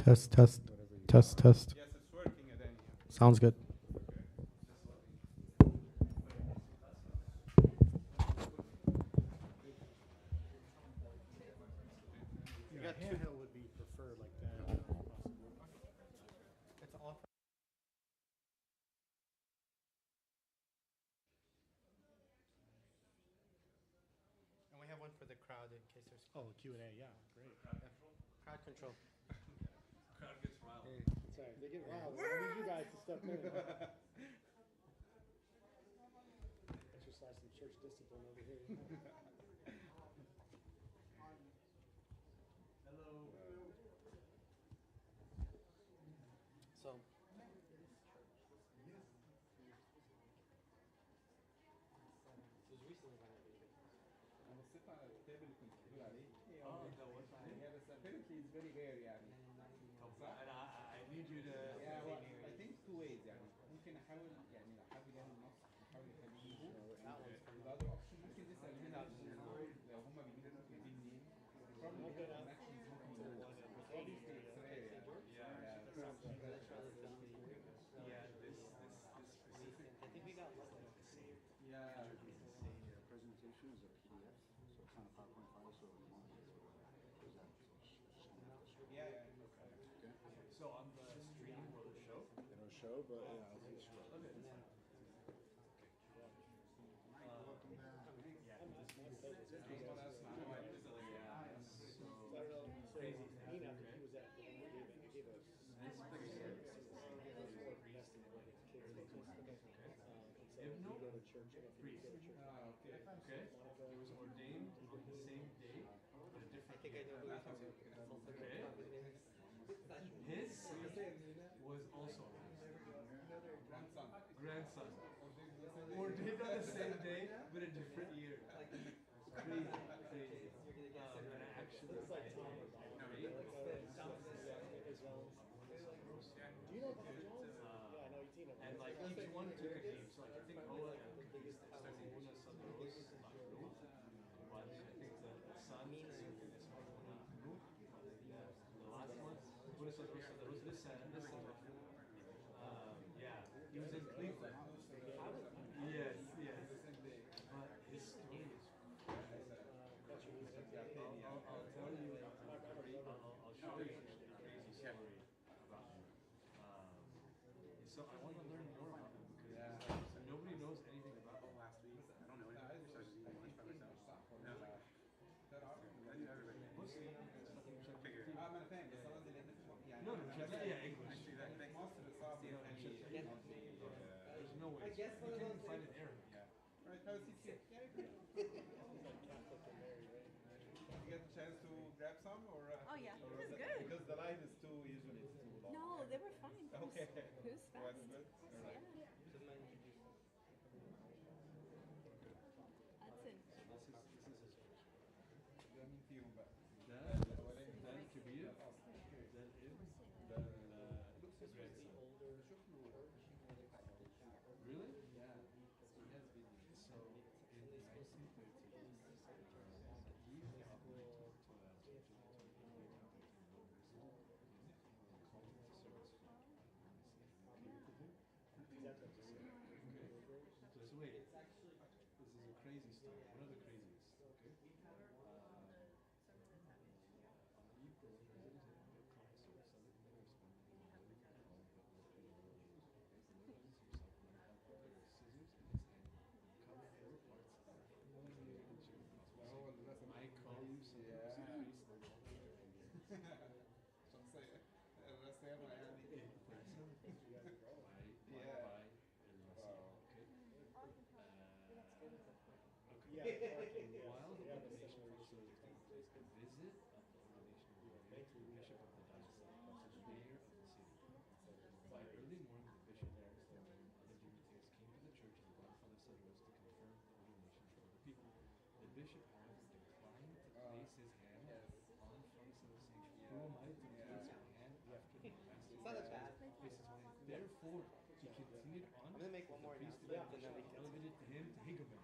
Test, test, test, test. Yes, it's working at any. Sounds good. You got two. Handheld would be preferred like that. It's off. And we have one for the crowd in case there's. Oh, Q&A, yeah, great. Crowd control. Crowd gets wild. That's right, they get wild. I need you guys to step in. Exercise some church discipline over here. Hello. So. It was recently renovated. Yeah, بس apparently it's very rare يعني. I need you to. Yeah, well, I think two ways يعني. ممكن احاول يعني لو حد جاي من مصر نحاول نخليه يجيبوه. The other option ممكن نسأل هنا لو هم بيجيبوا ممكن يجيب منين. Probably they have connections ممكن يجيبوه. Obviously it's rare يعني. Yeah, I think we got lucky. yeah. The presentation is a PDF, so it's not a PowerPoint file, so you won't get through present. Yeah. So on the stream will it show? It'll show, but yeah, I'll just scroll. Okay. Okay. He was ordained on the same day, but a different. I think I know who you're talking about. Okay. His was also grandson. Ordained on the same day, but a different year. Crazy. And actually, It's like Tom or Bob. no, Do you know Bob Jones? Yeah, I know you've seen him. and like each one took a name. So like I think Noah and Conquista started Una Sandros, Lacru, but I think the son is Lacru. The last one, Una Sandros, Sandros, this son. Yeah, he was in Cleveland. Yes. But his story is. I'll tell you. I'll show you a crazy story about him. So I want to learn more about him because nobody knows anything about him. Last week, I don't know anything. I started eating lunch by myself. No, yeah, English. There's no way. You can't even find an Arabic. Right, how is it here? Yeah, good. You get a chance to grab some or? Oh yeah, or it was good. Because the line is usually it's too long. No, they were fine. Okay. It was fast. Was good? Yeah. That's it. ده مين فيهم بقى؟ ده الكبير ده الابن ده الgrandson. Really? Yeah. He has videos. So in 1913, he was appointed so wait, this is a crazy story. One of the craziest. Okay. I call you شخصية الرسامة يعني. While the ordination process is taking place, a visit of the ordination was made to the bishop of the diocese, the mayor of the city. By early morning, the bishop and other dignitaries came to the church of the Godfather Sadros to confirm the ordination for the people. The bishop, however, declined to place his hand on Father Sadros, saying, "Who am I to place my hand after the master?" It's not that bad. Therefore, he continued on. I'm gonna make one more priest announcement, and then we can. elevated him to Higaman.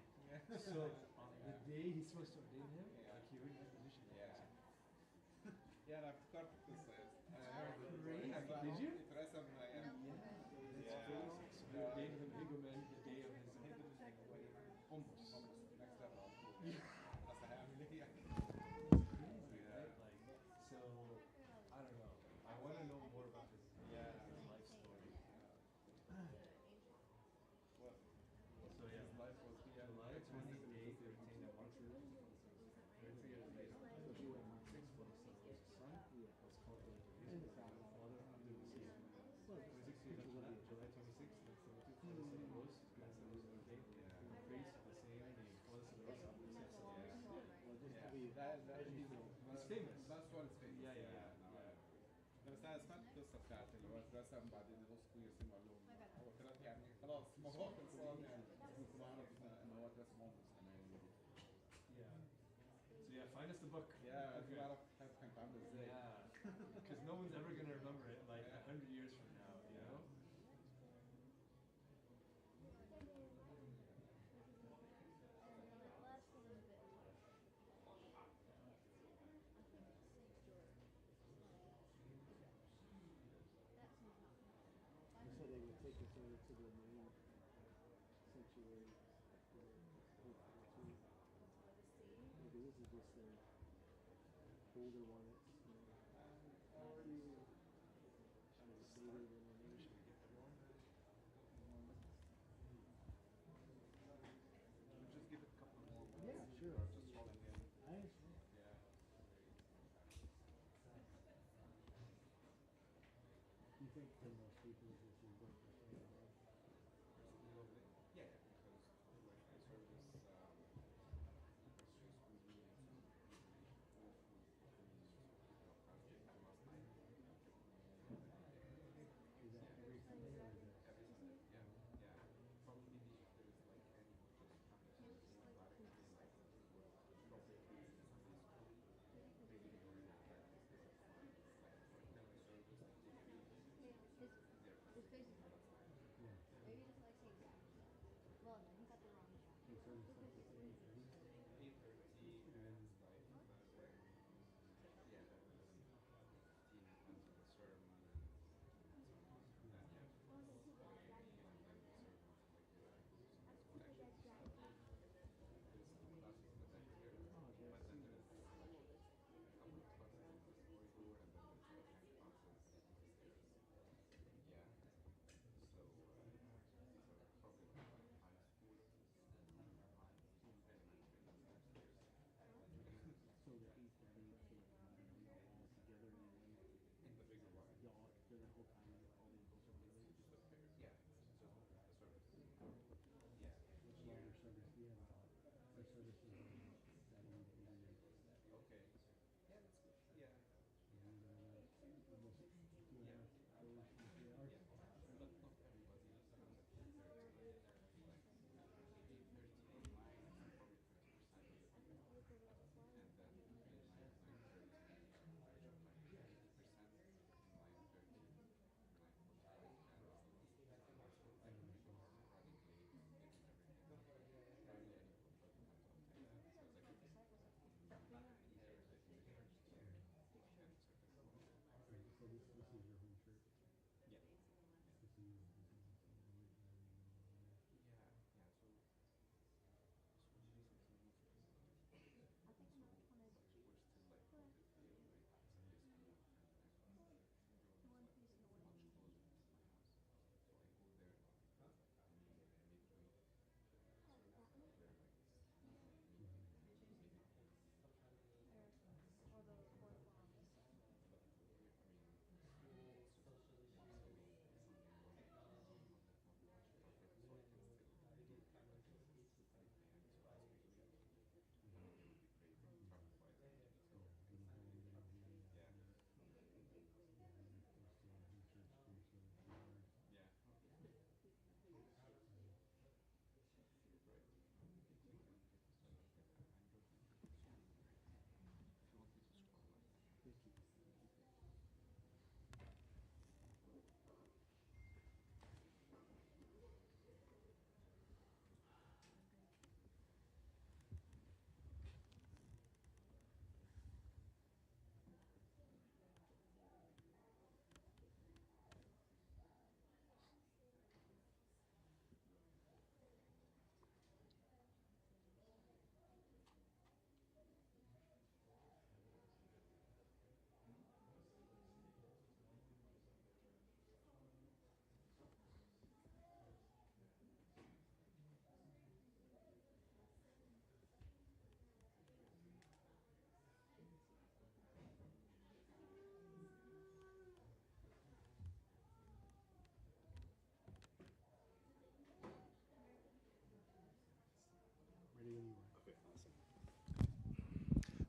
So on the day he's supposed to ordain him, like he already had the mission. Yeah, أنا افتكرت القصة. Did you? اترسم يعني That's crazy. So the day of Higoman, the day of his hummus. next level على طول. Yeah. اصل هيعمل ايه يعني؟ Crazy, right? Like, so I don't know. I want to know more about his life story. Well, So yeah, his life was July 28th, they retained a martyr. 33 years later, So he went on. 6 for the son was cultivated to his father under the sea. Well, 26 years after that, July 26th, 1972, for the son of Rose, grandson of Rose King, priest of the same name, father of Rose, after the sex of well, just to be, He's famous. That's what is famous. Yeah. لا بس انا سمعت القصه بتاعت اللي هو اترسم بعدين الاسقف يرسم قال لهم هو طلع يعني خلاص الموضوع خلصان يعني كنت بعرف ان هو اترسم هوملس كمان Yeah. So yeah, find us the book. يا عايز Okay. اعرف حياته كانت عامله ازاي Yeah. Because no one's ever gonna remember it like 100 years from now, you know? they said they would take us over to the main sanctuary for Pope too. Maybe this is just the older one that's, already kind of dated in the nation. just give it a couple more months Yeah, sure. or just rolling in I understand. yeah Do you think for most people this is what they're saying? yeah because like I serve this was just really awful last night Is that every Sunday or is that? every Sunday yeah probably if there's like any just happens to be radically like probably maybe the order like then we serve this like Yeah. Maybe just like saying that. Well, no, he got the wrong job. So service starts at 8:30? 8:30 and it's like yeah then 11:15 depends on the sermon and some then yeah 4:30 and then the sermon to like the connections there's two classes in the back here Oh, okay. but then there's like a couple of classes in this corridor and then there's like 10 classes upstairs yeah so probably like high school elementary upstairs So the 8:30 to like 11 all together in one, in the bigger one the all, for that whole time, all the uncles are together? just a bigger yeah just the service yeah Which here longer service we have? Our service is 7 to 8. okay yeah that's good yeah And we got almost 2.5 yeah hours, 3 hours. yeah but not everybody comes at 8:30 like 8:30 probably 50% of the people and then between 9:30 there's like 80% and 9:30 9:45 and everybody's running late getting everything early anybody comes on 10 minutes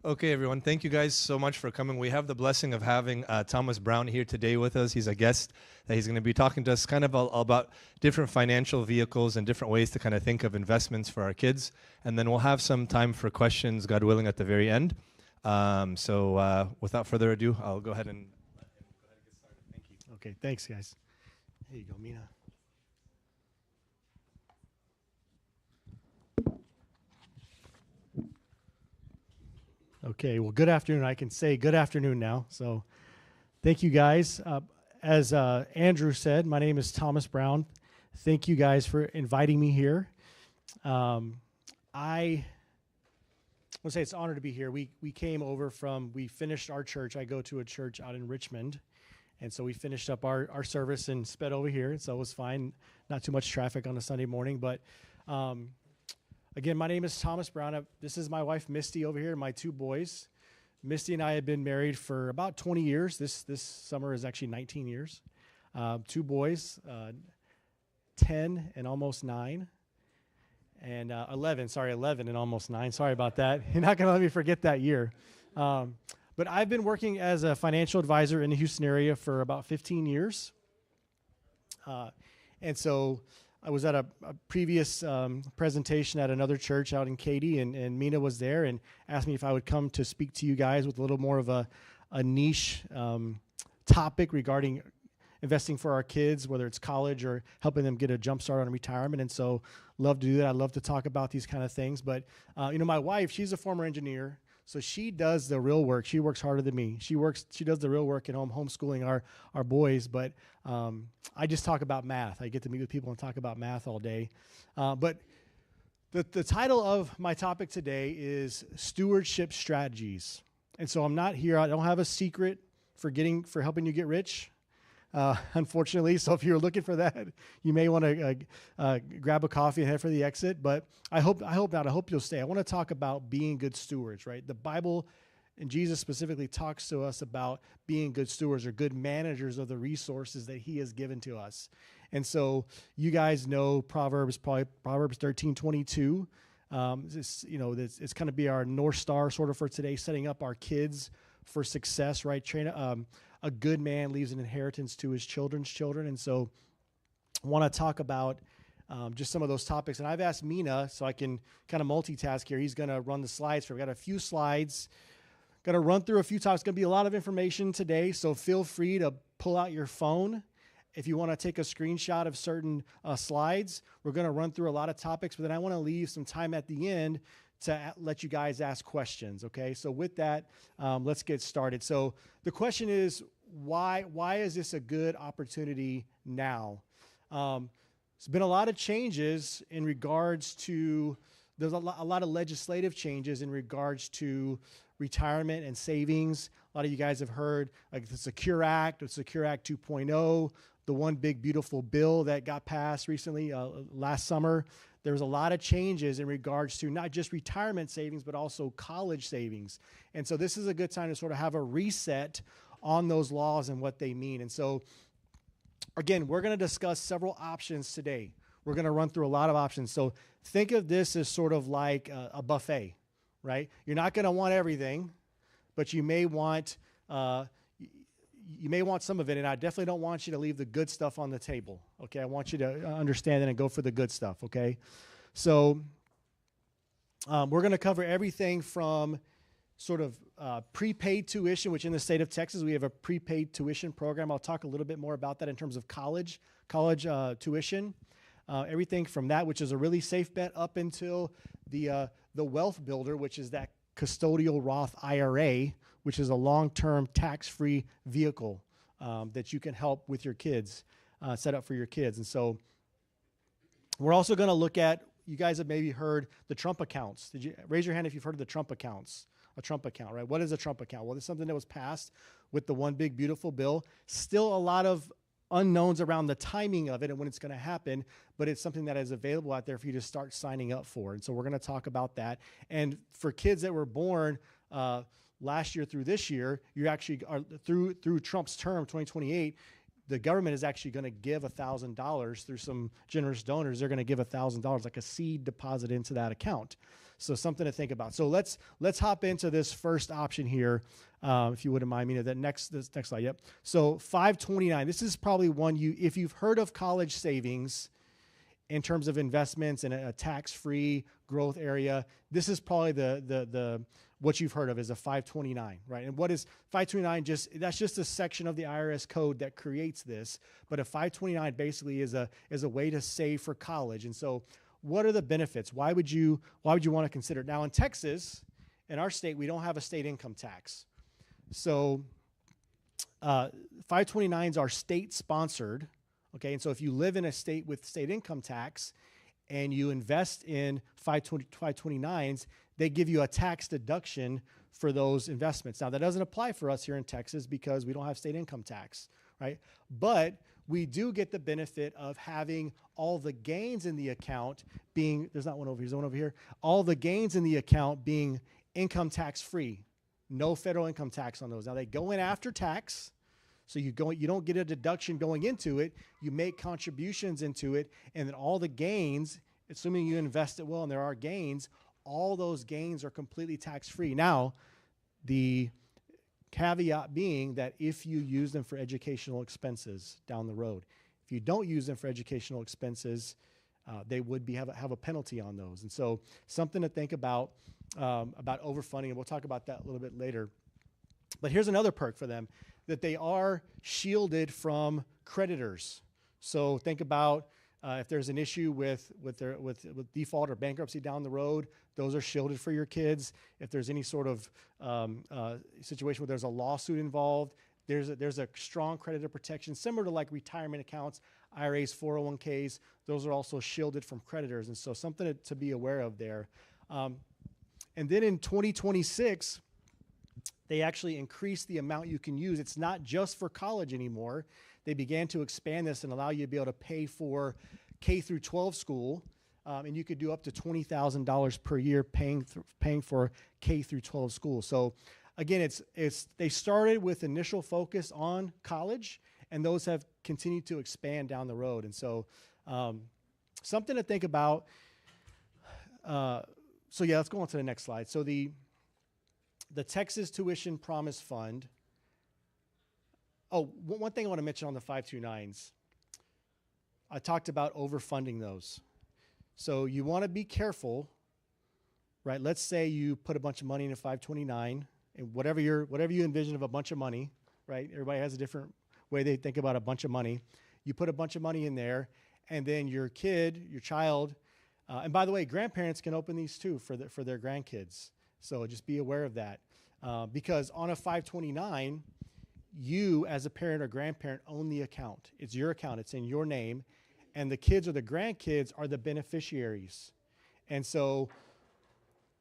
Okay, everyone. Thank you guys so much for coming. We have the blessing of having Thomas Brown here today with us. He's a guest that he's going to be talking to us kind of about different financial vehicles and different ways to kind of think of investments for our kids. And then we'll have some time for questions, God willing, at the very end. So without further ado, I'll go ahead and get started. Thank you. Okay, thanks, guys. Here you go, Mina. Okay, well, good afternoon. I can say good afternoon now. So thank you, guys. As Andrew said, my name is Thomas Brown. Thank you, guys, for inviting me here. I want to say it's an honor to be here. We came over we finished our church. I go to a church out in Richmond. And so we finished up our service and sped over here. So it was fine. Not too much traffic on a Sunday morning. But again, my name is Thomas Brown. This is my wife, Misty, over here, and my two boys. Misty and I have been married for about 20 years. This summer is actually 19 years. Two boys, 10 and almost 9. And 11 and almost 9. Sorry about that. You're not going to let me forget that year. But I've been working as a financial advisor in the Houston area for about 15 years. And so I was at a previous presentation at another church out in Katy, and Mina was there and asked me if I would come to speak to you guys with a little more of a niche topic regarding investing for our kids, whether it's college or helping them get a jump start on retirement. And so love to do that. I love to talk about these kind of things. But, my wife, she's a former engineer. So she does the real work. She works harder than me. She does the real work at home, homeschooling our boys. But I just talk about math. I get to meet with people and talk about math all day. But the title of my topic today is Stewardship Strategies. And so I'm not here. I don't have a secret for helping you get rich. Unfortunately, so if you're looking for that, you may want to grab a coffee and head for the exit. But I hope not. I hope you'll stay. I want to talk about being good stewards, right? The Bible and Jesus specifically talks to us about being good stewards or good managers of the resources that He has given to us. And so you guys know Proverbs 13:22. It's kind of be our North Star sort of for today, setting up our kids for success, right? A good man leaves an inheritance to his children's children. And so I want to talk about just some of those topics. And I've asked Mina, so I can kind of multitask here. He's going to run the slides. We've got a few slides. Going to run through a few topics. It's going to be a lot of information today, so feel free to pull out your phone if you want to take a screenshot of certain slides. We're going to run through a lot of topics, but then I want to leave some time at the end to let you guys ask questions, okay? So with that, let's get started. So the question is, why is this a good opportunity now? There's been a lot of changes in regards to, there's a lot of legislative changes in regards to retirement and savings. A lot of you guys have heard like the Secure Act, or Secure Act 2.0, the one big beautiful bill that got passed recently last summer. There's a lot of changes in regards to not just retirement savings, but also college savings. And so this is a good time to sort of have a reset on those laws and what they mean. And so, again, we're going to discuss several options today. We're going to run through a lot of options. So think of this as sort of like a buffet, right? You're not going to want everything, but you may want some of it, and I definitely don't want you to leave the good stuff on the table, okay? I want you to understand it and go for the good stuff, okay? So we're going to cover everything from sort of prepaid tuition, which in the state of Texas, we have a prepaid tuition program. I'll talk a little bit more about that in terms of college tuition. Everything from that, which is a really safe bet, up until the Wealth Builder, which is that custodial Roth IRA, which is a long-term tax-free vehicle that you can help with your kids, set up for your kids. And so we're also going to look at, you guys have maybe heard the Trump accounts. Did you raise your hand if you've heard of the Trump accounts? A Trump account, right? What is a Trump account? Well, it's something that was passed with the one big beautiful bill. Still a lot of unknowns around the timing of it and when it's going to happen, but it's something that is available out there for you to start signing up for. And so we're going to talk about that. And for kids that were born last year through this year, you actually are through Trump's term, 2028, the government is actually going to give $1,000 through some generous donors. They're going to give $1,000 like a seed deposit into that account. So something to think about. So let's hop into this first option here, if you wouldn't mind me. This next slide. Yep. So 529. This is probably one if you've heard of college savings in terms of investments in a tax-free growth area, this is probably the what you've heard of is a 529, right? And what is 529? That's just a section of the IRS code that creates this. But a 529 basically is a way to save for college. And so, what are the benefits? Why would you want to consider it? Now, in Texas, in our state, we don't have a state income tax. So 529s are state sponsored. Okay, and so if you live in a state with state income tax and you invest in 529s, they give you a tax deduction for those investments. Now, that doesn't apply for us here in Texas because we don't have state income tax, right? But we do get the benefit of having all the gains in the account being, there's not one over here, there's one over here, all the gains in the account being income tax free. No federal income tax on those. Now, they go in after tax. So you don't get a deduction going into it. You make contributions into it, and then all the gains, assuming you invest it well and there are gains, all those gains are completely tax-free. Now, the caveat being that if you use them for educational expenses down the road, if you don't use them for educational expenses, they would have a penalty on those. And so something to think about overfunding, and we'll talk about that a little bit later. But here's another perk for them, that they are shielded from creditors. So think about if there's an issue with default or bankruptcy down the road, those are shielded for your kids. If there's any sort of situation where there's a lawsuit involved, there's a strong creditor protection, similar to like retirement accounts, IRAs, 401ks. Those are also shielded from creditors, and so something to be aware of there. And then in 2026, they actually increased the amount you can use. It's not just for college anymore. They began to expand this and allow you to be able to pay for K through 12 school, and you could do up to $20,000 per year paying for K through 12 school. So again, they started with initial focus on college, and those have continued to expand down the road. And so something to think about. So yeah, let's go on to the next slide. So the Texas Tuition Promise Fund. Oh, one thing I want to mention on the 529s. I talked about overfunding those. So you want to be careful, right? Let's say you put a bunch of money in a 529, and whatever you envision of a bunch of money, right? Everybody has a different way they think about a bunch of money. You put a bunch of money in there, and then your child, and by the way, grandparents can open these too for their grandkids. So just be aware of that. Because on a 529, you as a parent or grandparent own the account. It's your account. It's in your name. And the kids or the grandkids are the beneficiaries. And so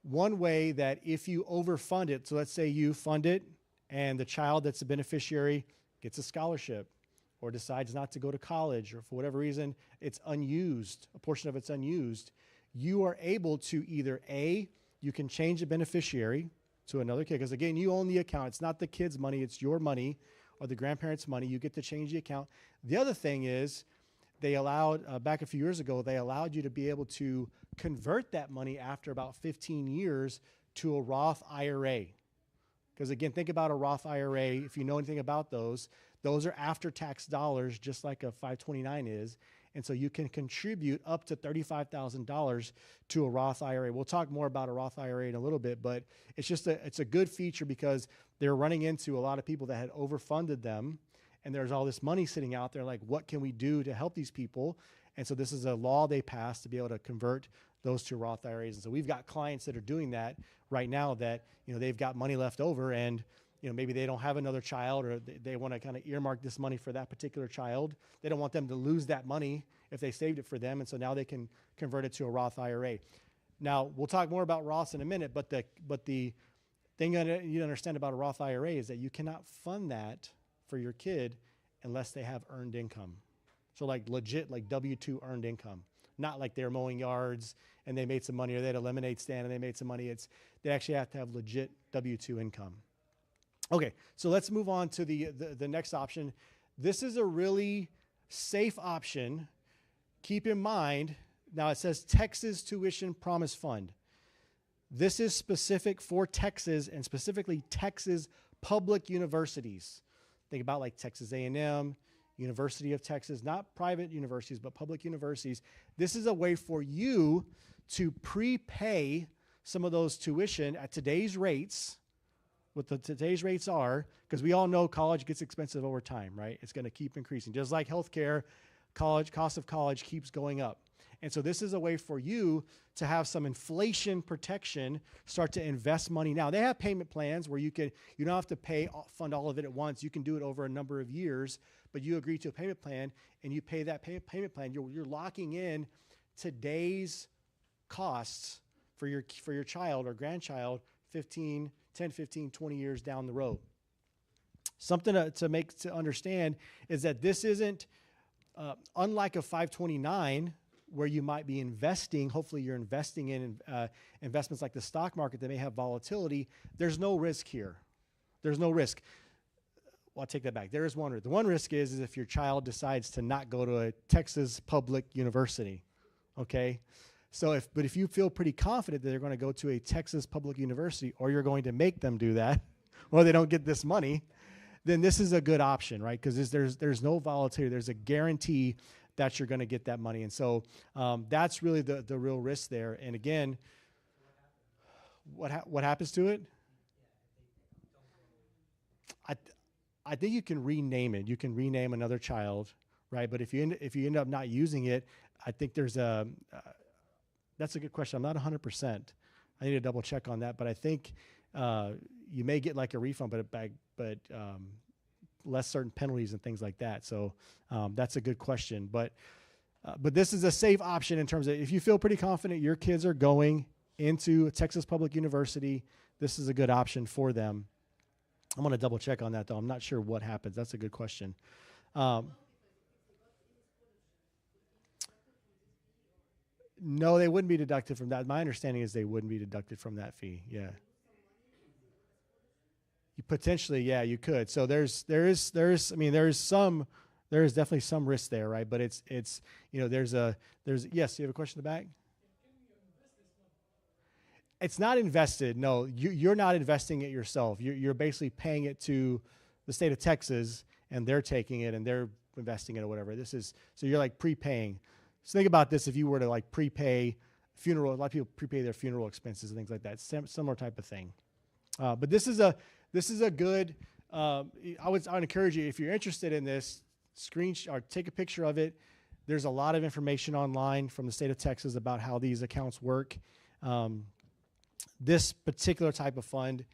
one way that if you overfund it, so let's say you fund it and the child that's the beneficiary gets a scholarship or decides not to go to college, or for whatever reason it's unused, a portion of it's unused, you are able to either you can change the beneficiary to another kid, because again, you own the account. It's not the kid's money, it's your money or the grandparents' money. You get to change the account. The other thing is they allowed, back a few years ago, they allowed you to be able to convert that money after about 15 years to a Roth IRA. Because again, think about a Roth IRA. If you know anything about those are after-tax dollars, just like a 529 is. And so you can contribute up to $35,000 to a Roth IRA. We'll talk more about a Roth IRA in a little bit, but it's a good feature because they're running into a lot of people that had overfunded them, and there's all this money sitting out there like, what can we do to help these people? And so this is a law they passed to be able to convert those to Roth IRAs. And so we've got clients that are doing that right now that, they've got money left over, and maybe they don't have another child, or they want to kind of earmark this money for that particular child. They don't want them to lose that money if they saved it for them, and so now they can convert it to a Roth IRA. Now, we'll talk more about Roths in a minute, but the thing you understand about a Roth IRA is that you cannot fund that for your kid unless they have earned income. So like legit, like W-2 earned income. Not like they're mowing yards and they made some money, or they had a lemonade stand and they made some money. They actually have to have legit W-2 income. Okay, so let's move on to the next option. This is a really safe option. Keep in mind, now it says Texas Tuition Promise Fund. This is specific for Texas and specifically Texas public universities. Think about like Texas A&M, University of Texas, not private universities, but public universities. This is a way for you to prepay some of those tuition at today's rates, what the today's rates are, because we all know college gets expensive over time, right? It's going to keep increasing. Just like healthcare, cost of college keeps going up. And so this is a way for you to have some inflation protection, start to invest money now. They have payment plans where you don't have to fund all of it at once. You can do it over a number of years, but you agree to a payment plan and you pay that payment plan. You're locking in today's costs for your child or grandchild 10, 15, 20 years down the road. Something to understand is that this isn't unlike a 529 where you might be investing. Hopefully you're investing in investments like the stock market that may have volatility. There's no risk here. There's no risk. Well, I'll take that back. There is one risk. The one risk is if your child decides to not go to a Texas public university, okay? But if you feel pretty confident that they're going to go to a Texas public university, or you're going to make them do that, or they don't get this money, then this is a good option, right? Because there's no volatility. There's a guarantee that you're going to get that money. And so that's really the real risk there. And again, what happens to it? I think you can rename it. You can rename another child, right? But if you end up not using it, I think there's that's a good question. I'm not 100%. I need to double check on that. But I think you may get like a refund, but less certain penalties and things like that. So that's a good question. But this is a safe option in terms of if you feel pretty confident your kids are going into a Texas public university, this is a good option for them. I'm going to double check on that, though. I'm not sure what happens. That's a good question. No, they wouldn't be deducted from that. My understanding is they wouldn't be deducted from that fee. Yeah. You potentially, yeah, you could. So there is definitely some risk there, right? But it's yes, you have a question in the back? It's not invested. No, you're not investing it yourself. You're basically paying it to the state of Texas, and they're taking it and they're investing it or whatever. So you're like prepaying. So think about this: if you were to like prepay funeral, a lot of people prepay their funeral expenses and things like that. Similar type of thing. But this is a good. I would encourage you, if you're interested in this, screenshot or take a picture of it. There's a lot of information online from the state of Texas about how these accounts work. This particular type of fund,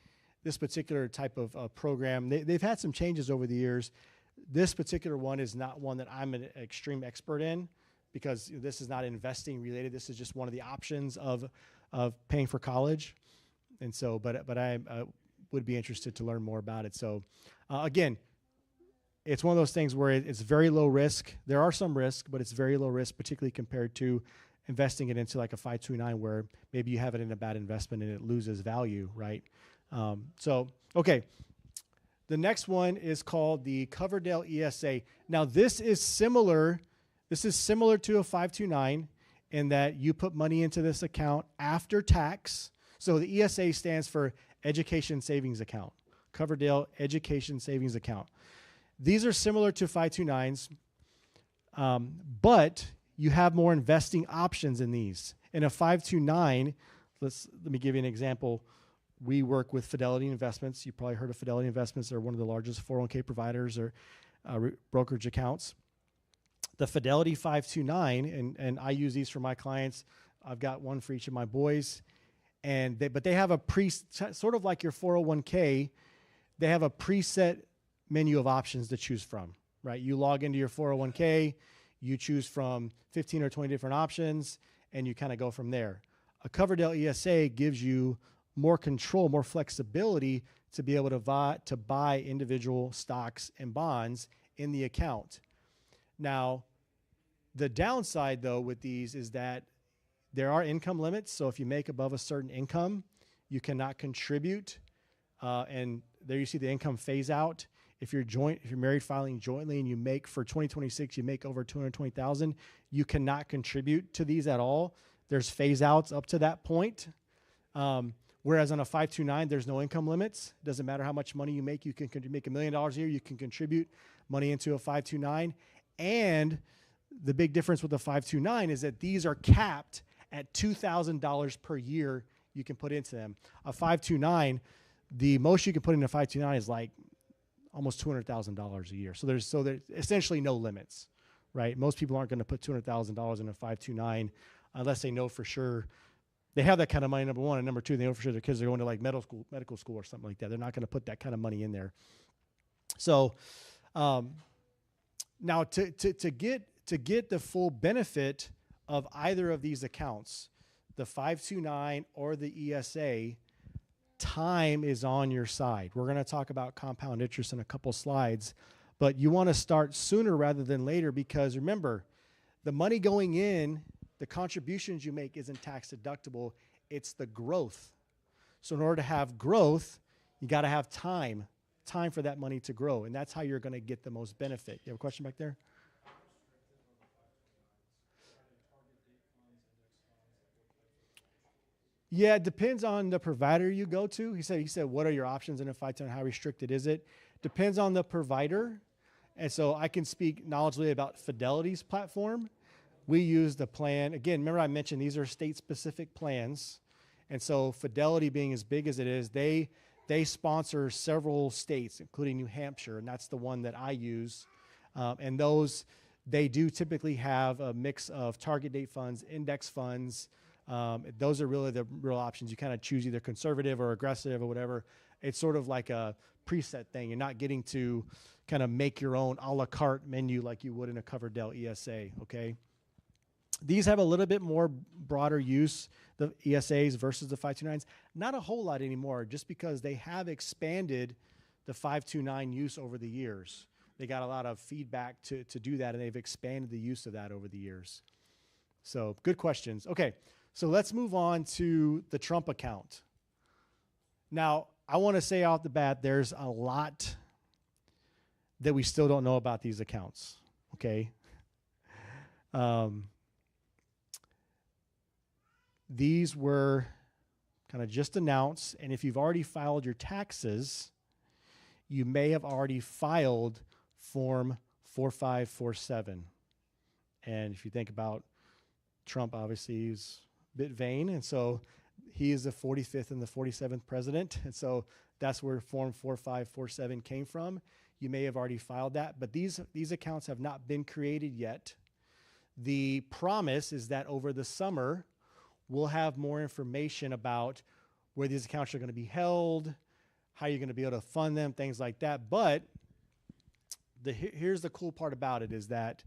this particular type of program, they've had some changes over the years. This particular one is not one that I'm an extreme expert in, because this is not investing related. This is just one of the options of paying for college. And so, but I would be interested to learn more about it. So again, it's one of those things where it's very low risk. There are some risks, but it's very low risk, particularly compared to investing it into like a 529 where maybe you have it in a bad investment and it loses value, right? Okay. The next one is called the Coverdell ESA. Now this is similar to a 529 in that you put money into this account after tax. So the ESA stands for Education Savings Account, Coverdell Education Savings Account. These are similar to 529s, but you have more investing options in these. In a 529, let me give you an example. We work with Fidelity Investments. You probably heard of Fidelity Investments. They're one of the largest 401k providers or brokerage accounts. The Fidelity 529, and I use these for my clients. I've got one for each of my boys. But they have a sort of like your 401k, they have a preset menu of options to choose from, right? You log into your 401k, you choose from 15 or 20 different options, and you kind of go from there. A Coverdell ESA gives you more control, more flexibility to be able to buy individual stocks and bonds in the account. Now, the downside, though, with these is that there are income limits. So if you make above a certain income, you cannot contribute. And there you see the income phase out. If you're married filing jointly and you make for 2026, you make over $220,000, you cannot contribute to these at all. There's phase outs up to that point. Whereas on a 529, there's no income limits. Doesn't matter how much money you make. You can make $1 million a year. You can contribute money into a 529. And the big difference with the 529 is that these are capped at $2,000 per year you can put into them. A 529, the most you can put into a 529 is like almost $200,000 a year. So there's essentially no limits, right? Most people aren't going to put $200,000 in a 529 unless they know for sure they have that kind of money, number one, and number two, they know for sure their kids are going to like medical school or something like that. They're not going to put that kind of money in there. So now to get the full benefit of either of these accounts, the 529 or the ESA, time is on your side. We're going to talk about compound interest in a couple slides, but you want to start sooner rather than later because remember, the money going in, the contributions you make isn't tax deductible. It's the growth. So in order to have growth, you got to have time for that money to grow. And that's how you're going to get the most benefit. You have a question back there? Yeah, it depends on the provider you go to. He said, what are your options in a 529? How restricted is it? Depends on the provider. And so I can speak knowledgeably about Fidelity's platform. We use the plan. Again, remember I mentioned these are state-specific plans. And so Fidelity being as big as it is, they sponsor several states, including New Hampshire, and that's the one that I use. And those, they do typically have a mix of target date funds, index funds. Those are really the real options. You kind of choose either conservative or aggressive or whatever. It's sort of like a preset thing. You're not getting to kind of make your own a la carte menu like you would in a Coverdell ESA, okay? These have a little bit more broader use, the ESAs versus the 529s. Not a whole lot anymore, just because they have expanded the 529 use over the years. They got a lot of feedback to do that, and they've expanded the use of that over the years. So good questions. Okay, so let's move on to the Trump account. Now, I want to say out the bat, there's a lot that we still don't know about these accounts, okay? These were kind of just announced, and if you've already filed your taxes, you may have already filed Form 4547. And if you think about Trump, obviously, he's a bit vain, and so he is the 45th and the 47th president, and so that's where Form 4547 came from. You may have already filed that, but these accounts have not been created yet. The promise is that over the summer, we'll have more information about where these accounts are going to be held, how you're going to be able to fund them, things like that. But here's the cool part about it is that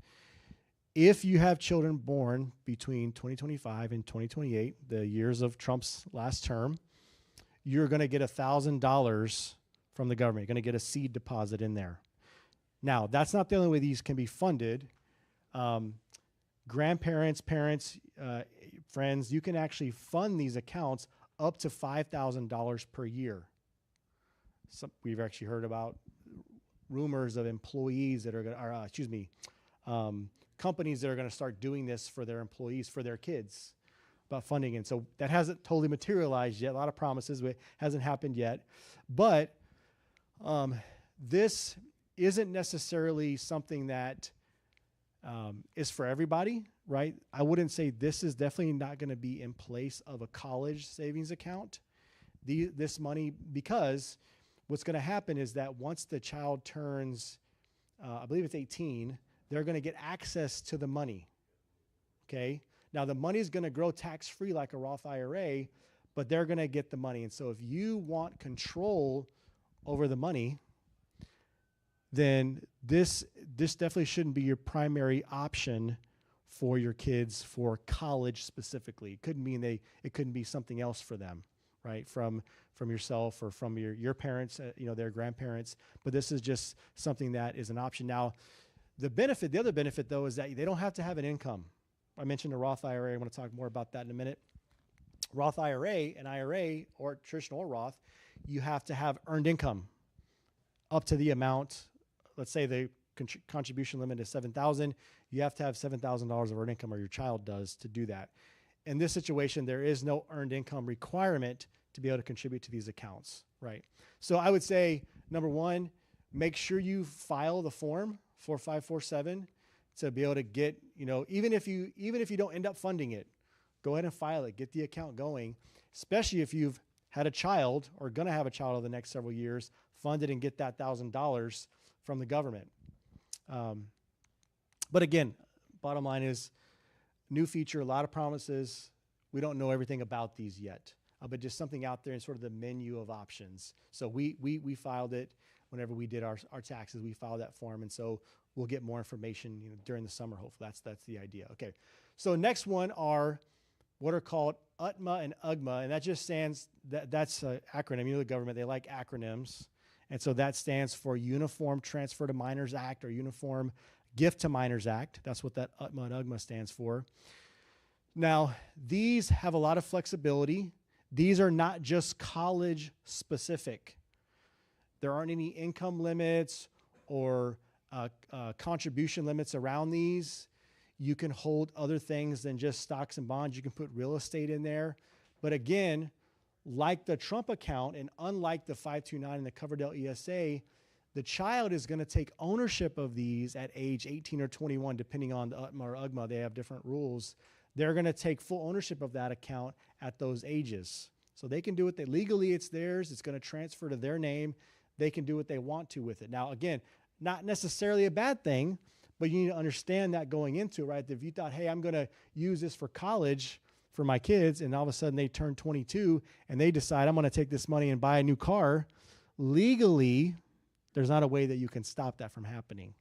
if you have children born between 2025 and 2028, the years of Trump's last term, you're going to get $1,000 from the government. You're going to get a seed deposit in there. Now, that's not the only way these can be funded. Grandparents, parents, friends, you can actually fund these accounts up to $5,000 per year. We've actually heard about rumors of employees that are going to, companies that are going to start doing this for their employees, for their kids, about funding. And so that hasn't totally materialized yet. A lot of promises, but it hasn't happened yet. But this isn't necessarily something that is for everybody, right? I wouldn't say this is definitely not going to be in place of a college savings account. This money, because what's going to happen is that once the child turns, I believe it's 18, they're going to get access to the money, okay? Now, the money is going to grow tax-free like a Roth IRA, but they're going to get the money. And so if you want control over the money, then this definitely shouldn't be your primary option for your kids for college specifically. It couldn't mean it couldn't be something else for them, right? From yourself or from your parents, their grandparents. But this is just something that is an option. Now, the other benefit though, is that they don't have to have an income. I mentioned a Roth IRA. I want to talk more about that in a minute. Roth IRA, an IRA or traditional or Roth, you have to have earned income up to the amount. Let's say the contribution limit is $7,000. You have to have $7,000 of earned income, or your child does, to do that. in this situation, there is no earned income requirement to be able to contribute to these accounts, right? So I would say, number one, make sure you file the form 4547 to be able to get, even if you don't end up funding it, go ahead and file it, get the account going, especially if you've had a child or going to have a child over the next several years, fund it and get that $1,000 from the government. But again, bottom line is, new feature, a lot of promises. We don't know everything about these yet, but just something out there in sort of the menu of options. So we filed it whenever we did our taxes. We filed that form, and so we'll get more information during the summer. Hopefully, that's the idea. Okay, so next one are what are called UTMA and UGMA, and that just stands. That's an acronym. The government, they like acronyms, and so that stands for Uniform Transfer to Minors Act or Uniform Gift to Minors Act. That's what that UTMA and UGMA stands for. Now, these have a lot of flexibility. These are not just college specific. There aren't any income limits or contribution limits around these. You can hold other things than just stocks and bonds. You can put real estate in there. But again, like the Trump account and unlike the 529 and the Coverdell ESA, the child is going to take ownership of these at age 18 or 21, depending on the UTMA or UGMA. They have different rules. They're going to take full ownership of that account at those ages. So they can do it. Legally, it's theirs. It's going to transfer to their name. They can do what they want to with it. Now, again, not necessarily a bad thing, but you need to understand that going into it, right? If you thought, hey, I'm going to use this for college for my kids, and all of a sudden they turn 22 and they decide I'm going to take this money and buy a new car, legally, there's not a way that you can stop that from happening.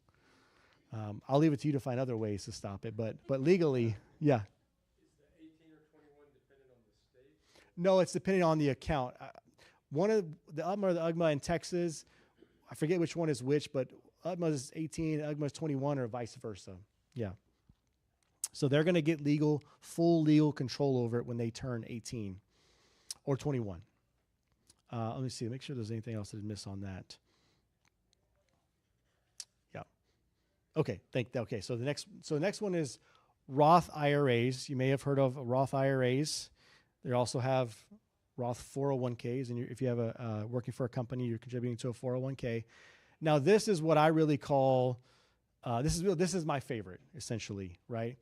I'll leave it to you to find other ways to stop it, but legally, yeah. Is the 18 or 21 dependent on the state? No, it's depending on the account. One of the UTMA or the UGMA in Texas, I forget which one is which, but UTMA is 18, UGMA is 21, or vice versa. Yeah. So they're going to get full legal control over it when they turn 18 or 21. Let me see, make sure there's anything else I did miss on that. Okay, okay. So the next one is Roth IRAs. You may have heard of Roth IRAs. They also have Roth 401ks, and if you have working for a company, you're contributing to a 401k. Now, this is what I really call this is my favorite, essentially, right?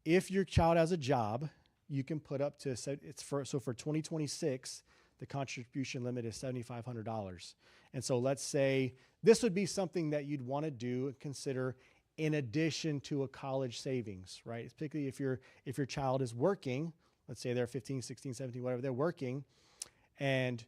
If your child has a job, you can put up to for 2026. The contribution limit is $7,500. And so let's say this would be something that you'd want to do and consider in addition to a college savings, right? Particularly if your child is working, let's say they're 15, 16, 17, whatever, they're working, and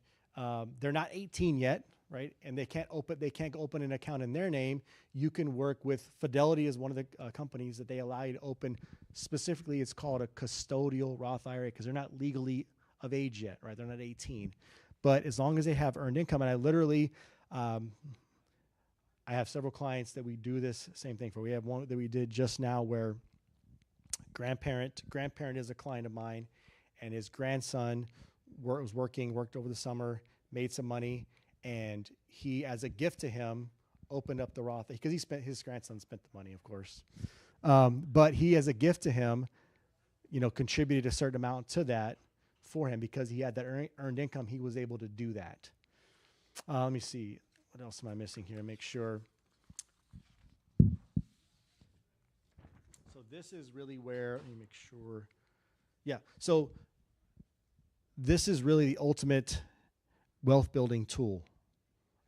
they're not 18 yet, right? And they can't open an account in their name. You can work with Fidelity is one of the companies that they allow you to open. Specifically, it's called a custodial Roth IRA because they're not legally of age yet, right? They're not 18. But as long as they have earned income, and I literally, I have several clients that we do this same thing for. We have one that we did just now where grandparent is a client of mine, and his grandson worked over the summer, made some money, and he, as a gift to him, opened up the Roth, because his grandson spent the money, of course. But he, as a gift to him, contributed a certain amount to that for him because he had that earned income. He was able to do that. Let me see. What else am I missing here? Make sure. So this is really where, let me make sure. Yeah. So this is really the ultimate wealth building tool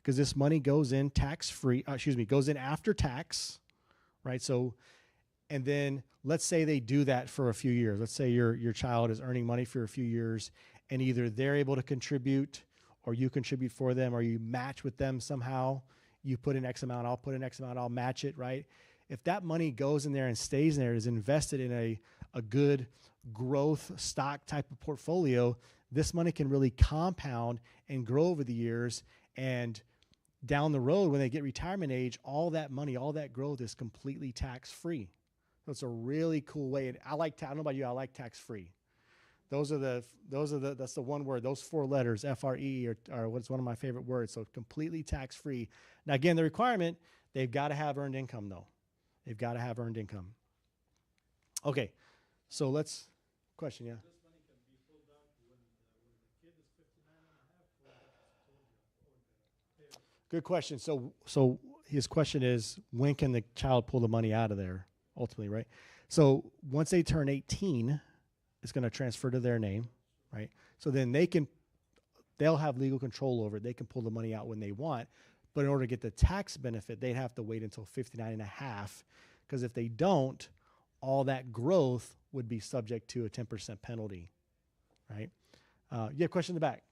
because this money goes in tax-free, goes in after tax, right? So, and then let's say they do that for a few years. Let's say your child is earning money for a few years, and either they're able to contribute or you contribute for them or you match with them somehow. You put in X amount, I'll put in X amount, I'll match it, right? If that money goes in there and stays in there, is invested in a good growth stock type of portfolio, this money can really compound and grow over the years. And down the road, when they get retirement age, all that money, all that growth is completely tax-free. So it's a really cool way. And I don't know about you, I like tax-free. That's the one word, those four letters, FRE, are what's one of my favorite words. So completely tax-free. Now, again, the requirement, they've got to have earned income, though. They've got to have earned income. Okay, So let's, question, yeah. This money can be pulled down to when the kid is 59 and a half, or Good question. So his question is, when can the child pull the money out of there, ultimately, right? So once they turn 18, it's going to transfer to their name, right? So then they'll have legal control over it. They can pull the money out when they want. But in order to get the tax benefit, they'd have to wait until 59 and a half, because if they don't, all that growth would be subject to a 10% penalty, right? You have a question in the back?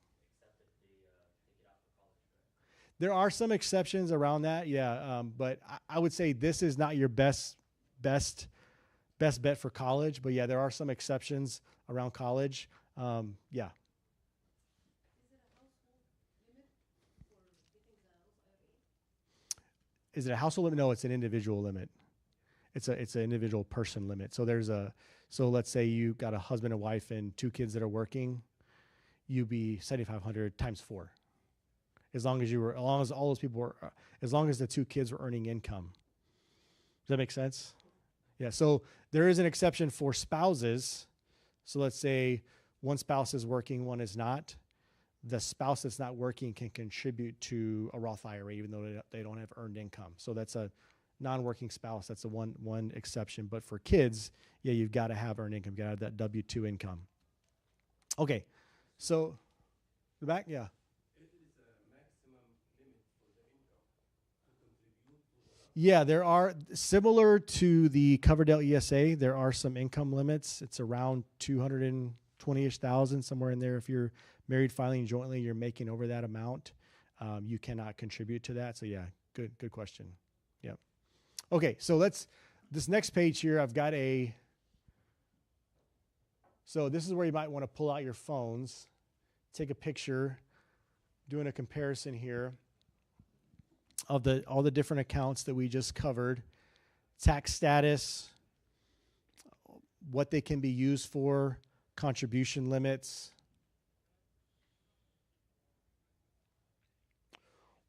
There are some exceptions around that, yeah. But I would say this is not your best bet for college. But yeah, there are some exceptions around college. Yeah. Is it a household limit? No, it's an individual limit. It's an individual person limit. So let's say you got a husband and wife and 2 kids that are working, you'd be 7,500 times 4. As long as all those people were, as long as the 2 kids were earning income. Does that make sense? Yeah. So there is an exception for spouses. So let's say one spouse is working, one is not. The spouse that's not working can contribute to a Roth IRA, even though they don't have earned income. So that's a non-working spouse. That's the one exception. But for kids, yeah, you've got to have earned income. You've got to have that W-2 income. Okay. So the back, yeah. Yeah, there are, similar to the Coverdell ESA, there are some income limits. It's around 220-ish thousand, somewhere in there. If you're married filing jointly, you're making over that amount, you cannot contribute to that. So yeah, good question. Yep. Okay, so this next page here, I've got so this is where you might want to pull out your phones, take a picture, doing a comparison here of all the different accounts that we just covered, tax status, what they can be used for, contribution limits.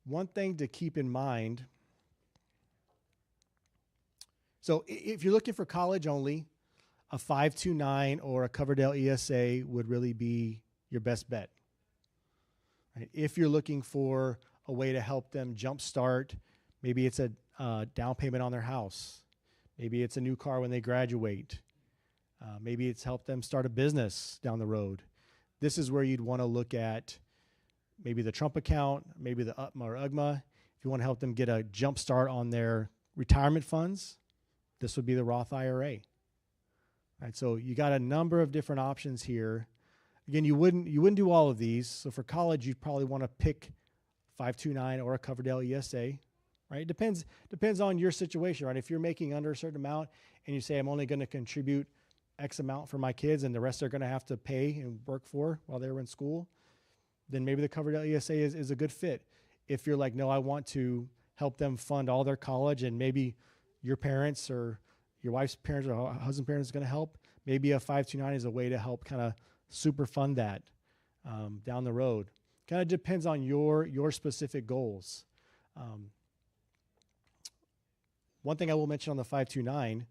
One thing to keep in mind, so if you're looking for college only, a 529 or a Coverdell ESA would really be your best bet. Right? If you're looking for a way to help them jumpstart, maybe it's a down payment on their house. Maybe it's a new car when they graduate. Maybe it's help them start a business down the road. This is where you'd want to look at maybe the Trump account, maybe the UTMA or UGMA. If you want to help them get a jump start on their retirement funds, this would be the Roth IRA. All right, so you got a number of different options here. Again, you wouldn't do all of these. So for college, you'd probably want to pick 529 or a Coverdell ESA, right? Depends on your situation, right? If you're making under a certain amount and you say, I'm only going to contribute X amount for my kids and the rest they're going to have to pay and work for while they were in school, then maybe the Coverdell ESA is a good fit. If you're like, no, I want to help them fund all their college, and maybe your parents or your wife's parents or husband's parents is going to help, maybe a 529 is a way to help kind of super fund that down the road. Kind of depends on your specific goals. One thing I will mention on the 529,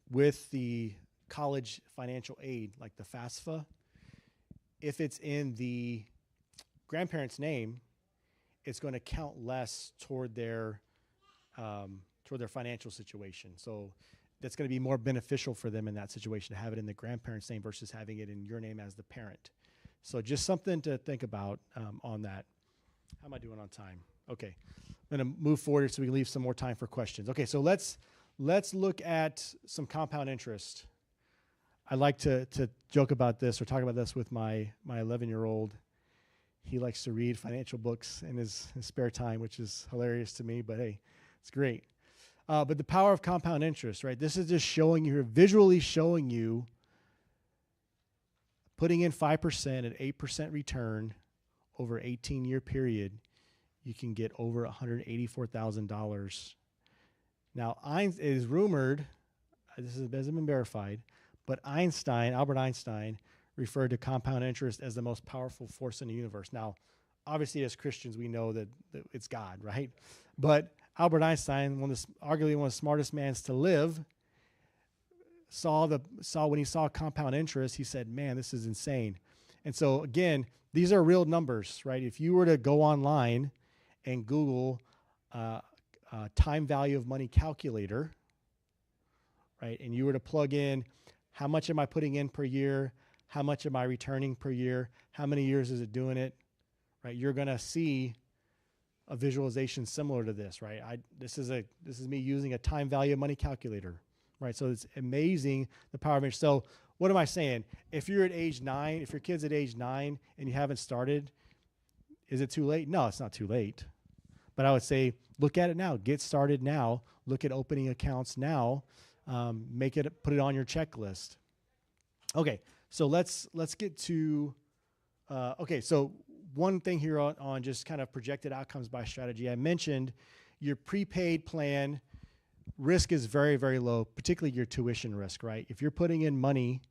with the college financial aid, like the FAFSA, if it's in the grandparent's name, it's going to count less toward their financial situation. So that's going to be more beneficial for them in that situation to have it in the grandparent's name versus having it in your name as the parent. So just something to think about on that. How am I doing on time? Okay, I'm going to move forward so we can leave some more time for questions. Okay, so let's look at some compound interest. I like to joke about this or talk about this with my 11-year-old. He likes to read financial books in his spare time, which is hilarious to me, but hey, it's great. But the power of compound interest, right? This is just visually showing you, putting in 5% at 8% return over an 18-year period, you can get over $184,000. Now, it is rumored, this hasn't been verified, but Albert Einstein, referred to compound interest as the most powerful force in the universe. Now, obviously, as Christians, we know that it's God, right? But Albert Einstein, arguably one of the smartest men to live, saw when he saw compound interest, he said, "Man, this is insane." And so again, these are real numbers, right? If you were to go online and Google time value of money calculator, right, and you were to plug in how much am I putting in per year, how much am I returning per year, how many years is it doing it, right? You're going to see a visualization similar to this, right? This is me using a time value of money calculator, right? So it's amazing the power of it. So what am I saying? If you're at age 9, if your kid's at age 9 and you haven't started, is it too late? No, it's not too late. But I would say look at it now. Get started now. Look at opening accounts now. Put it on your checklist. Okay, so let's get to. So one thing here on just kind of projected outcomes by strategy. I mentioned your prepaid plan risk is very, very low, particularly your tuition risk, right? If you're putting in money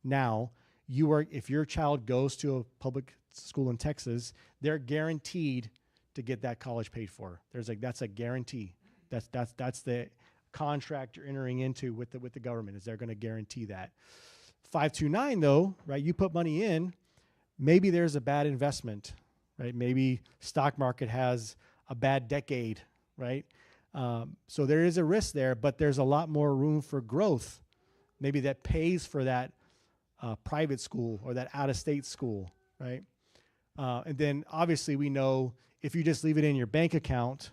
now, if your child goes to a public school in Texas, they're guaranteed to get that college paid for. That's a guarantee. That's the contract you're entering into with the government, is they're going to guarantee that. 529 though, right? You put money in, maybe there's a bad investment, right? Maybe stock market has a bad decade, right? So there is a risk there, but there's a lot more room for growth. Maybe that pays for that private school or that out-of-state school, right? And then obviously we know if you just leave it in your bank account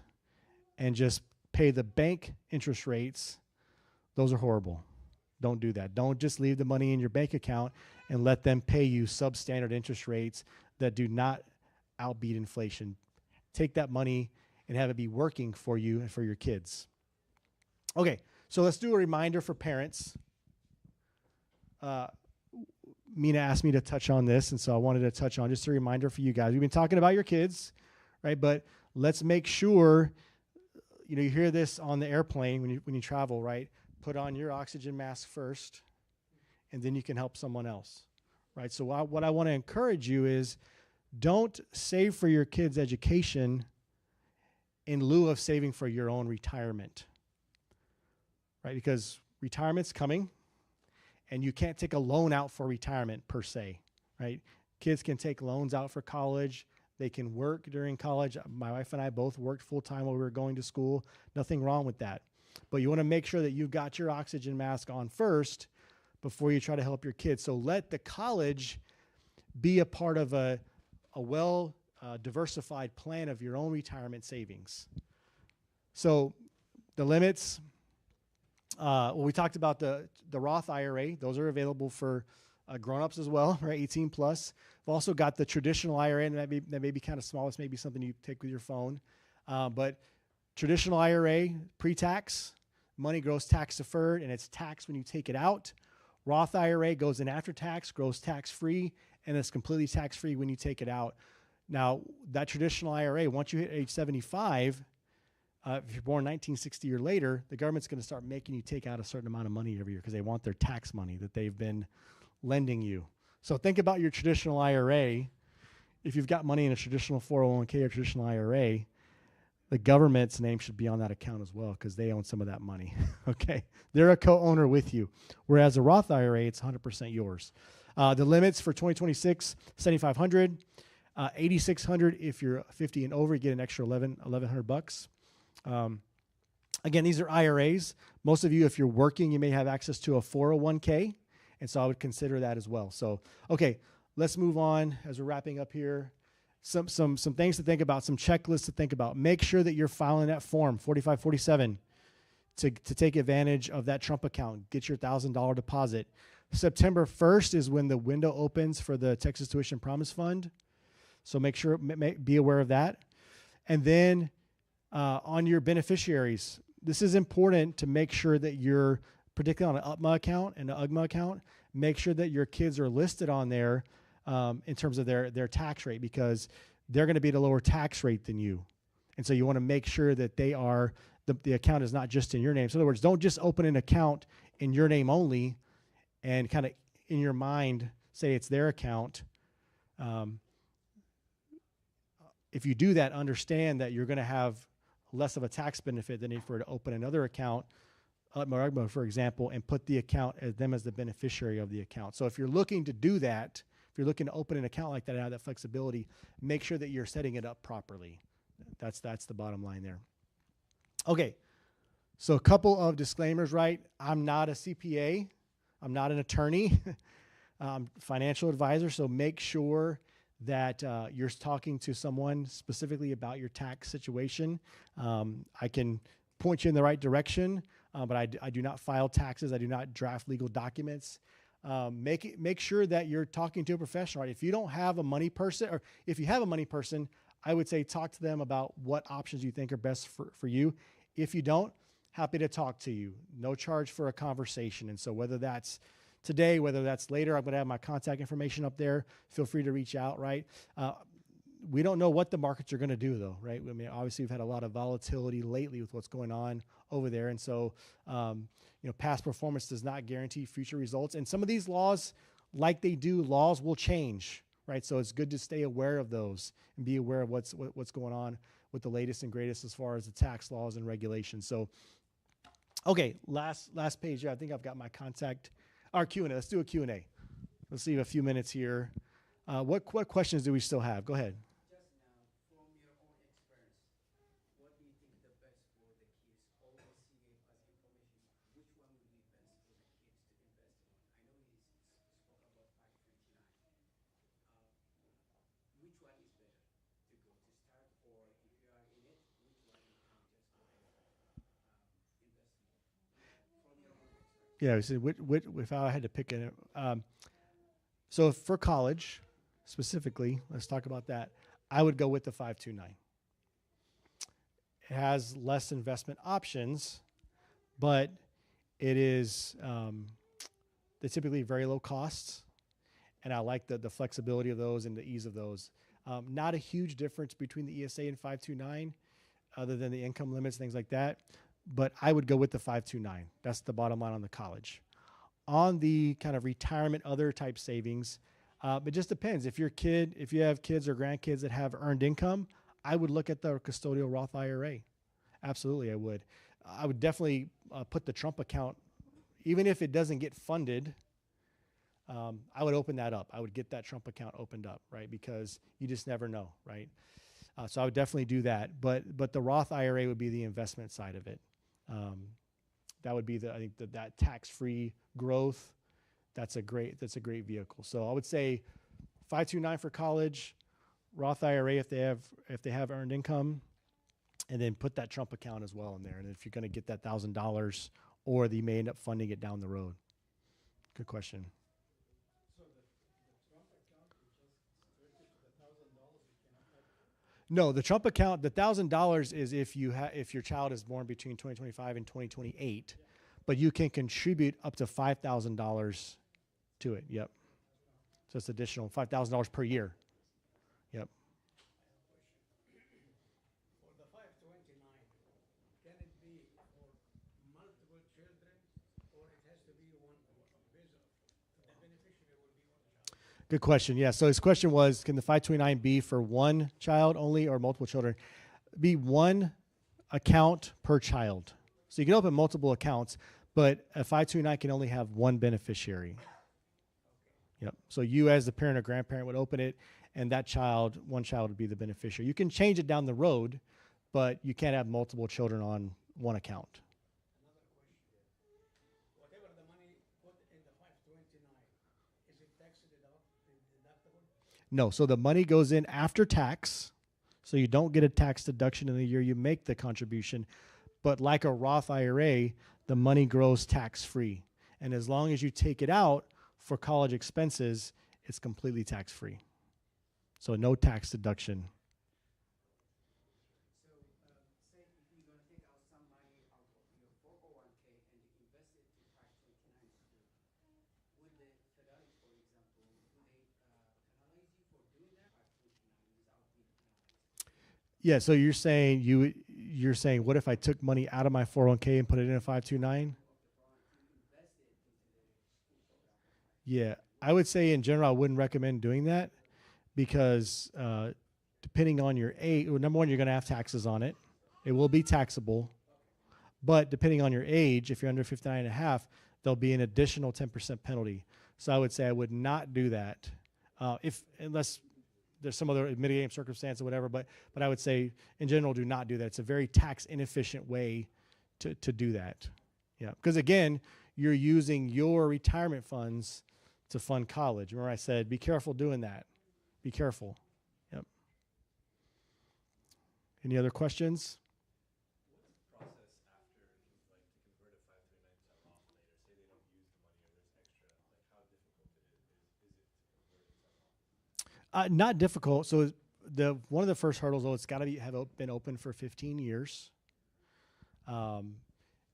and just pay the bank interest rates, those are horrible. Don't do that. Don't just leave the money in your bank account and let them pay you substandard interest rates that do not outbeat inflation. Take that money and have it be working for you and for your kids. Okay, so let's do a reminder for parents. Mina asked me to touch on this, and so I wanted to touch on just a reminder for you guys. We've been talking about your kids, right? But let's make sure, you hear this on the airplane when you travel, right? Put on your oxygen mask first, and then you can help someone else, right? So what I want to encourage you is don't save for your kids' education in lieu of saving for your own retirement, right? Because retirement's coming, and you can't take a loan out for retirement per se, right? Kids can take loans out for college. They can work during college. My wife and I both worked full-time while we were going to school. Nothing wrong with that. But you want to make sure that you've got your oxygen mask on first before you try to help your kids. So let the college be a part of a diversified plan of your own retirement savings. So the limits, we talked about the Roth IRA. Those are available for grown-ups as well, right? 18 plus. We've also got the traditional IRA, and that may be kind of small. This may be something you take with your phone. But traditional IRA, pre-tax, money grows tax deferred, and it's taxed when you take it out. Roth IRA goes in after tax, grows tax-free, and it's completely tax-free when you take it out. Now, that traditional IRA, once you hit age 75, if you're born 1960 or later, the government's going to start making you take out a certain amount of money every year because they want their tax money that they've been lending you. So think about your traditional IRA. If you've got money in a traditional 401k or traditional IRA, the government's name should be on that account as well because they own some of that money, okay? They're a co-owner with you. Whereas a Roth IRA, it's 100% yours. The limits for 2026, $7,500, $8,600 if you're 50 and over, you get an extra $1,100. Again, these are IRAs. Most of you, if you're working, you may have access to a 401k, and so I would consider that as well. So, okay, let's move on as we're wrapping up here. Some things to think about, some checklists to think about. Make sure that you're filing that form, 4547, to take advantage of that Trump account. Get your $1,000 deposit. September 1st is when the window opens for the Texas Tuition Promise Fund. So make sure, be aware of that. And then on your beneficiaries, this is important to make sure that you're, particularly on an UPMA account and an UGMA account, make sure that your kids are listed on there in terms of their tax rate, because they're going to be at a lower tax rate than you. And so you want to make sure that they are, the account is not just in your name. So in other words, don't just open an account in your name only and kind of in your mind say it's their account. If you do that, understand that you're going to have less of a tax benefit than if you were to open another account Maragma, for example, and put the account as them as the beneficiary of the account. So if you're looking to do that, if you're looking to open an account like that and have that flexibility, make sure that you're setting it up properly. That's the bottom line there. Okay, so a couple of disclaimers, right? I'm not a CPA. I'm not an attorney. I'm a financial advisor, so make sure that you're talking to someone specifically about your tax situation. I can point you in the right direction, but I do not file taxes. I do not draft legal documents. Make sure that you're talking to a professional. Right? If you don't have a money person, or if you have a money person, I would say talk to them about what options you think are best for you. If you don't, happy to talk to you. No charge for a conversation. And so whether that's today, whether that's later, I'm going to have my contact information up there. Feel free to reach out, right? We don't know what the markets are going to do, though, right? I mean, obviously, we've had a lot of volatility lately with what's going on over there. And so, past performance does not guarantee future results. And some of these laws, like they do, laws will change, right? So it's good to stay aware of those and be aware of what's going on with the latest and greatest as far as the tax laws and regulations. So, okay, last page here. I think I've got my contact. Our Q&A. Let's do a Q&A. Let's leave a few minutes here. What questions do we still have? Go ahead. Just now, from your own experience, what do you think the best for the kids? Always see it as information. Which one would be best for the kids to invest in? I know you spoke about 529. Which one is better to go to start, or if you are in it, which one you can just go ahead invest more? From your own experience. Yeah, so if I had to pick it, so for college specifically, let's talk about that. I would go with the 529. It has less investment options, but it is they're typically very low costs, and I like the flexibility of those and the ease of those. Not a huge difference between the ESA and 529, other than the income limits, things like that. But I would go with the 529. That's the bottom line on the college. On the kind of retirement, other type savings, it just depends. If you have kids or grandkids that have earned income, I would look at the custodial Roth IRA. Absolutely, I would. I would definitely put the Trump account, even if it doesn't get funded. I would open that up. I would get that Trump account opened up, right? Because you just never know, right? So I would definitely do that. But the Roth IRA would be the investment side of it. That would be that tax-free growth. That's a great vehicle. So I would say 529 for college, Roth IRA if they have earned income, and then put that Trump account as well in there. And if you're going to get that $1,000, or you may end up funding it down the road. Good question. So the Trump account is just restricted to the $1,000 you cannot have? No, the Trump account, the $1,000 is if your child is born between 2025 and 2028, but you can contribute up to $5,000 to it. Yep. So it's additional $5,000 per year. Yep. For the 529, can it be for multiple children, or it has to be one based the beneficiary will be one child? Good question. Yeah. So his question was, can the 529 be for one child only or multiple children? Be one account per child. So you can open multiple accounts, but a 529 can only have one beneficiary. Yep. So you as the parent or grandparent would open it, and one child would be the beneficiary. You can change it down the road, but you can't have multiple children on one account. Another question. Whatever the money put in the 529, is it tax deductible? No. So the money goes in after tax, so you don't get a tax deduction in the year you make the contribution. But like a Roth IRA, the money grows tax-free. And as long as you take it out for college expenses, it's completely tax-free. So no tax deduction. So, say if you're going to take out some money out of your 401k and invest it to 529 school, would the federales, for example, do they penalize you for doing that 529 without being penalized? Yeah, so you're saying what if I took money out of my 401k and put it in a 529? Yeah, I would say in general I wouldn't recommend doing that because depending on your age, well, number one, you're going to have taxes on it. It will be taxable. But depending on your age, if you're under 59 and a half, there'll be an additional 10% penalty. So I would say I would not do that unless there's some other mitigating circumstance or whatever. But I would say in general, do not do that. It's a very tax inefficient way to do that. Yeah, because again, you're using your retirement funds to fund college. Remember I said, be careful doing that. Be careful. Yep. Any other questions? Not difficult. So one of the first hurdles, though, it's got to have been open for 15 years.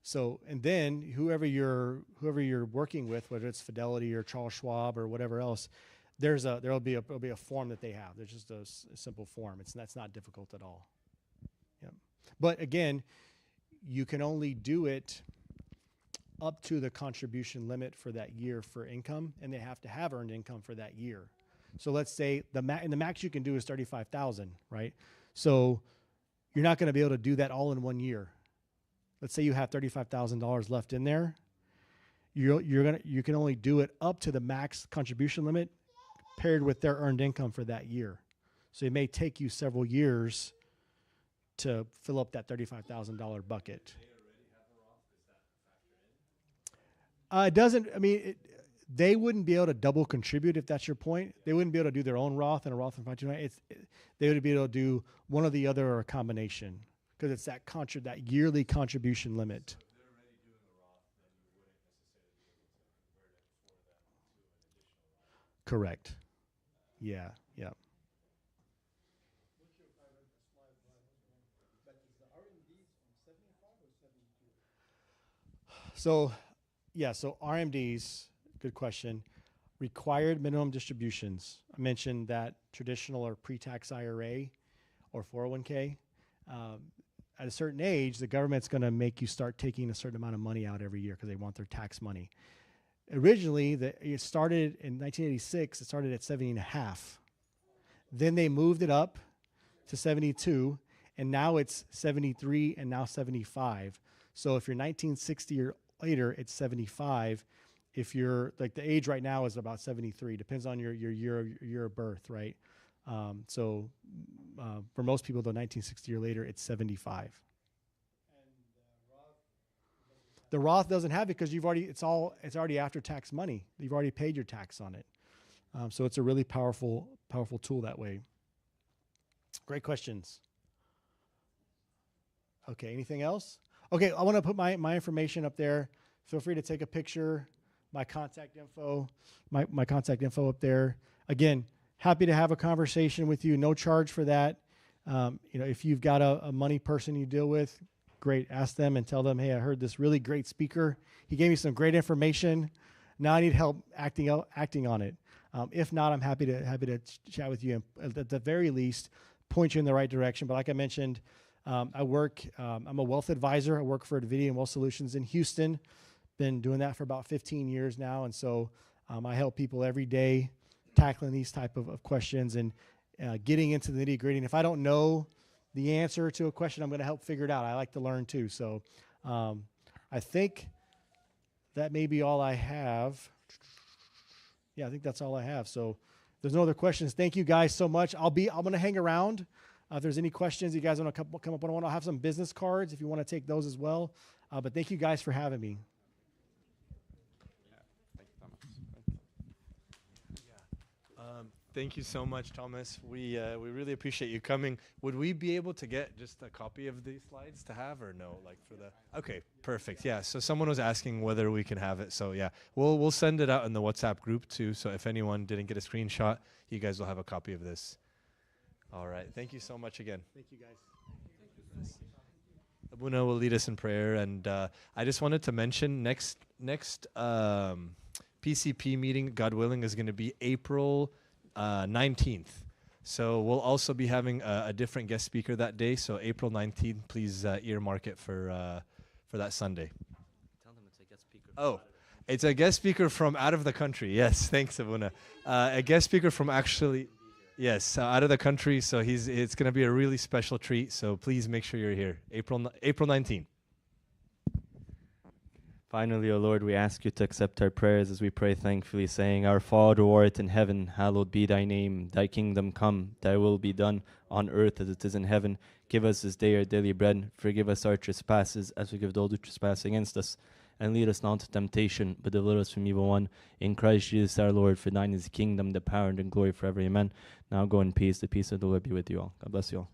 So and then whoever you're working with, whether it's Fidelity or Charles Schwab or whatever else, there'll be a form that they have. There's just a simple form. That's not difficult at all. Yep. But again, you can only do it up to the contribution limit for that year for income, and they have to have earned income for that year. So let's say the max you can do is $35,000, right? So you're not going to be able to do that all in 1 year. Let's say you have $35,000 left in there. You can only do it up to the max contribution limit paired with their earned income for that year. So it may take you several years to fill up that $35,000 bucket. It doesn't. I mean, they wouldn't be able to double contribute if that's your point. They wouldn't be able to do their own Roth and a Roth and 529. They would be able to do one or the other or a combination because it's that yearly contribution limit. Correct. Yeah. Yeah. Not sure if I read the slide right, but is the R&Ds from 75 or 72? So, yeah. So RMDs. Good question. Required minimum distributions. I mentioned that traditional or pre-tax IRA or 401k. At a certain age, the government's going to make you start taking a certain amount of money out every year because they want their tax money. Originally, it started in 1986. It started at 70 and a half. Then they moved it up to 72, and now it's 73 and now 75. So if you're 1960 or later, it's 75. If you're like the age right now is about 73, depends on your year of birth, right? So for most people, though, 1960 or later, it's 75. And the Roth doesn't have it because it's already after tax money. You've already paid your tax on it. So it's a really powerful tool that way. Great questions. Okay, anything else? Okay, I want to put my information up there. Feel free to take a picture. My contact info up there. Again, happy to have a conversation with you. No charge for that. If you've got a money person you deal with, great. Ask them and tell them, hey, I heard this really great speaker. He gave me some great information. Now I need help acting on it. If not, I'm happy to chat with you and at the very least point you in the right direction. But like I mentioned, I'm a wealth advisor. I work for Davidian Wealth Solutions in Houston. Been doing that for about 15 years now, and so I help people every day tackling these type of questions and getting into the nitty-gritty. And if I don't know the answer to a question, I'm going to help figure it out. I like to learn too. So I think that may be all I have. Yeah, I think that's all I have. So if there's no other questions, thank you guys so much. I'm going to hang around. If there's any questions you guys want to come up on, I'll have some business cards if you want to take those as well. But thank you guys for having me. Thank you so much, Thomas. We really appreciate you coming. Would we be able to get just a copy of these slides to have, or no? Okay, perfect. Yeah. So someone was asking whether we can have it. So yeah, we'll send it out in the WhatsApp group too. So if anyone didn't get a screenshot, you guys will have a copy of this. All right. Thank you so much again. Thank you, guys. Abuna will lead us in prayer, and I just wanted to mention next PCP meeting, God willing, is going to be April 19th. So we'll also be having a different guest speaker that day. So April 19th, please earmark it for that Sunday. Tell them it's a guest speaker. Oh, it's a guest speaker from out of the country. Yes, thanks, Abuna. A guest speaker from yes, out of the country. So it's going to be a really special treat. So please make sure you're here. April 19th. Finally, O Lord, we ask you to accept our prayers as we pray thankfully, saying, Our Father who art in heaven, hallowed be thy name. Thy kingdom come, thy will be done, on earth as it is in heaven. Give us this day our daily bread. Forgive us our trespasses, as we give those who trespass against us. And lead us not into temptation, but deliver us from evil one. In Christ Jesus our Lord, for thine is the kingdom, the power, and the glory forever. Amen. Now go in peace. The peace of the Lord be with you all. God bless you all.